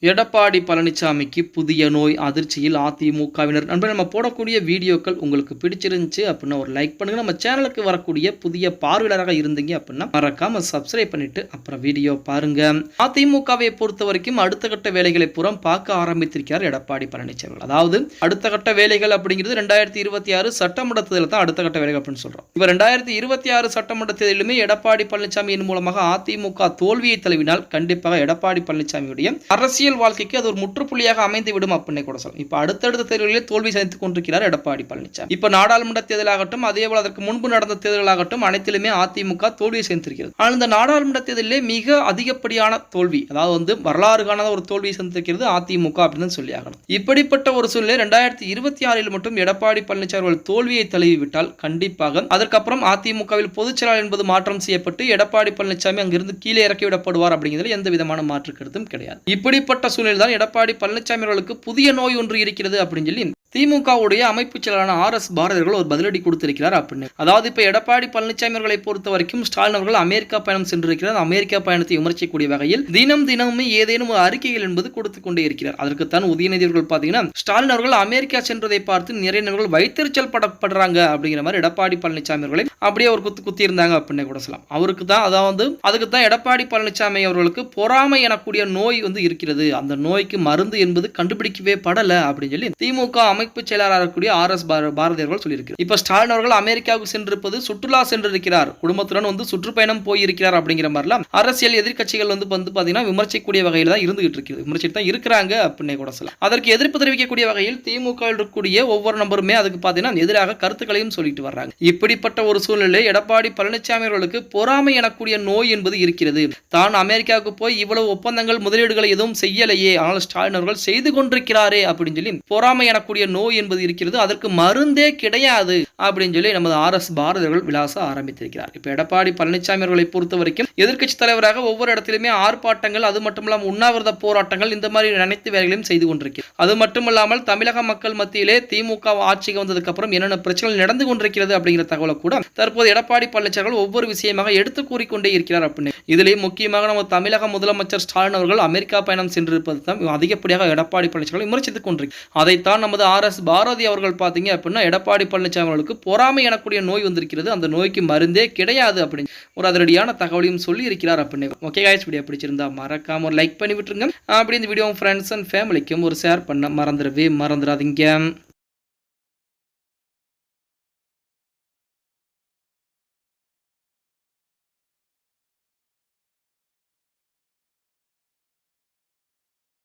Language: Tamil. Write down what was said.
எடப்பாடி பழனிசாமிக்கு புதிய நோய் அதிர்ச்சியில் அதிமுகவினர். நண்பர்கள், நம்ம போடக்கூடிய வீடியோக்கள் உங்களுக்கு பிடிச்சிருந்துச்சு அப்படின்னா ஒரு லைக் பண்ணுங்க. நம்ம சேனலுக்கு வரக்கூடிய புதிய பார்வையாளராக இருந்தீங்க அப்படின்னா மறக்காம சப்ஸ்கிரைப் பண்ணிட்டு அப்புறம் வீடியோ பாருங்க. அதிமுகவை பொறுத்த வரைக்கும் அடுத்த கட்ட வேலைகளை புறம் பார்க்க ஆரம்பித்திருக்கிறார் எடப்பாடி பழனிசாமி. அதாவது அடுத்த கட்ட வேலைகள் அப்படிங்கிறது 2026 சட்டமன்ற தேர்தல் தான் அடுத்த கட்ட வேலைகள் அப்படின்னு சொல்றோம். இப்ப 2026 சட்டமன்ற தேர்தலுமே எடப்பாடி பழனிசாமியின் மூலமாக அதிமுக தோல்வியை தழுவினால் கண்டிப்பாக எடப்பாடி பழனிசாமியுடைய அரசியல் வாழ்க்கைக்கு அது ஒரு முற்றுப்புள்ளியாக அமைந்து விடும் அப்படின்னு கூட சொல்லலாம். இப்ப அடுத்தடுத்த தேர்தலில் தோல்வி சந்தித்துக் கொண்டிருக்கிறார் எடப்பாடி பழனிசாமி. இப்ப நாடாளுமன்ற தேர்தலாகட்டும், அதேபோல அதற்கு முன்பு நடந்த தேர்தலாகட்டும் அனைத்திலுமே அதிமுக தோல்வியை சந்தித்திருக்கிறது. ஆனால் இந்த நாடாளுமன்ற தேர்தலிலே மிக அதிகப்படியான தோல்வி, அதாவது வரலாறு காணாத ஒரு தோல்வியை சந்தித்திருக்கிறது அதிமுக அப்படின்னு சொல்லி ஆகணும். இப்படிப்பட்ட ஒரு சூழ்நிலை 2026 மட்டும் எடப்பாடி பழனிசாமி அவர்கள் தோல்வியை தழுவிவிட்டால் கண்டிப்பாக அதற்கப்புறம் அதிமுகவில் பொதுச் செயலாளர் என்பது மாற்றம் செய்யப்பட்டு எடப்பாடி பழனிசாமி அங்கிருந்து கீழே இறக்கிவிடப்படுவார் அப்படிங்கிறது எந்த விதமான மாற்று கருத்தும் கிடையாது. இப்படிப்பட்ட சூழ்நிலை தான் எடப்பாடி பழனிசாமி அவர்களுக்கு புதிய நோய் ஒன்று இருக்கிறது அப்படின்னு சொல்லி திமுகவுடைய அமைப்பு செயலாளரான RS பாரதி அவர்கள் ஒரு பதிலடி கொடுத்திருக்கிறார் அப்படின்னு. அதாவது இப்ப எடப்பாடி பழனிசாமி அவர்களை பொறுத்த வரைக்கும் ஸ்டாலின் அவர்கள் அமெரிக்கா பயணம் சென்றிருக்கிறார். அமெரிக்கா பயணத்தை விமர்சிக்கக்கூடிய வகையில் தினமும் ஏதேனும் ஒரு அறிக்கைகள் என்பது கொடுத்துக் கொண்டே இருக்கிறார். அதற்குத்தான் உதயநிதி அவர்கள் பாத்தீங்கன்னா ஸ்டாலின் அவர்கள் அமெரிக்கா சென்றதை பார்த்து நிறைய நபர்கள் வைத்தறிச்சல் படப்படுறாங்க அப்படிங்கிற மாதிரி எடப்பாடி பழனிசாமி அவர்களை அப்படியே ஒரு குத்தி இருந்தாங்க அப்படின்னு கூட சொல்லலாம். அவருக்கு தான், அதாவது அதுக்கு தான் எடப்பாடி பழனிசாமி அவர்களுக்கு பொறாமை எனக்கூடிய நோய் இருக்கிறது. அந்த நோய்க்கு மருந்து என்பது கண்டுபிடிக்கவே படல அப்படின்னு சொல்லி திமுக அமைப்பு செயலாளராக இருக்கக்கூடிய RS பாரதி அவர்கள் சொல்லியிருக்கிறார். இப்ப ஸ்டாலின் அவர்கள் அமெரிக்காவுக்கு சென்றிருப்பது சுற்றுலா சென்றிருக்கிறார், குடும்பத்துடன் சுற்றுப்பயணம் போயிருக்கிறார் அப்படிங்கிற மாதிரிலாம் அரசியல் எதிர்க்கட்சிகள் பாத்தீங்கன்னா விமர்சிக்கக்கூடிய வகையில் தான் இருந்துகிட்டு இருக்கிறது, விமர்சித்து தான் இருக்கிறாங்க அப்படின்னு கூட சொல்லலாம். அதற்கு எதிர்ப்பு தெரிவிக்கக்கூடிய வகையில் திமுக இருக்கக்கூடிய ஒவ்வொரு நபருமே அதுக்கு பாத்தீங்கன்னா எதிராக கருத்துக்களையும் சொல்லிட்டு வர்றாங்க. இப்படிப்பட்ட ஒரு சூழ்நிலை எடப்பாடி பழனிசாமி அவர்களுக்கு பொறாமை எனக்கூடிய நோய் என்பது இருக்கிறது. தான் அமெரிக்காவுக்கு போய் இவ்வளவு ஒப்பந்தங்கள் முதலீடுகளை எதுவும் செய்யலையே, ஆனால் ஸ்டாலின் அவர்கள் செய்து கொண்டிருக்கிறாரே அப்படின்னு சொல்லி பொறாமை எனக்கூடிய நோய் என்பது இருக்கிறது, அதற்கு மருந்தே கிடையாது அப்படின்னு சொல்லி நமது RS பாரதி அவர்கள் விளாச ஆரம்பித்திருக்கிறார். இப்ப எடப்பாடி பழனிசாமி அவர்களை பொறுத்த வரைக்கும் எதிர்க்கட்சி தலைவராக ஒவ்வொரு இடத்திலுமே ஆர்ப்பாட்டங்கள், அது மட்டுமல்லாமல் உண்ணாவிரத போராட்டங்கள், இந்த மாதிரி அனைத்து வேலைகளையும் செய்து கொண்டிருக்கிறார். அது மட்டுமல்லாமல் தமிழக மக்கள் மத்தியிலே திமுக ஆட்சிக்கு வந்ததுக்கு அப்புறம் என்னென்ன பிரச்சனைகள் நடந்து கொண்டிருக்கிறது அப்படிங்கிற தகவலை கூட தற்போது எடப்பாடி பழனிசாமி ஒவ்வொரு விஷயமாக எடுத்து கூறிக்கொண்டே இருக்கிறார் அப்படின்னு. இதிலே முக்கியமாக நம்ம தமிழக முதலமைச்சர் ஸ்டாலின் அவர்கள் அமெரிக்கா பயணம் சென்றிருப்பது தான் அதிகப்படியாக எடப்பாடி பழனிசாமி விமர்சித்துக் கொண்டிருக்கிறார். அதைத்தான் நமது RS பாரதி அவர்கள் பாத்தீங்க அப்படின்னா எடப்பாடி பழனிசாமி அவர்களுக்கு பொறாமை எனக்கூடிய நோய் வந்திருக்கிறது, அந்த நோய்க்கு மருந்தே கிடையாது அப்படின்னு ஒரு அதிரடியான தகவலையும் சொல்லி இருக்கிறார் அப்படின்னு. ஓகே गाइस, வீடியோ பிடிச்சிருந்தா மறக்காம ஒரு லைக் பண்ணி விட்டுருங்க. அப்படி இந்த வீடியோ ஃப்ரெண்ட்ஸ் அண்ட் ஃபேமிலிக்கும் ஒரு ஷேர் பண்ண மறந்துடாதீங்க.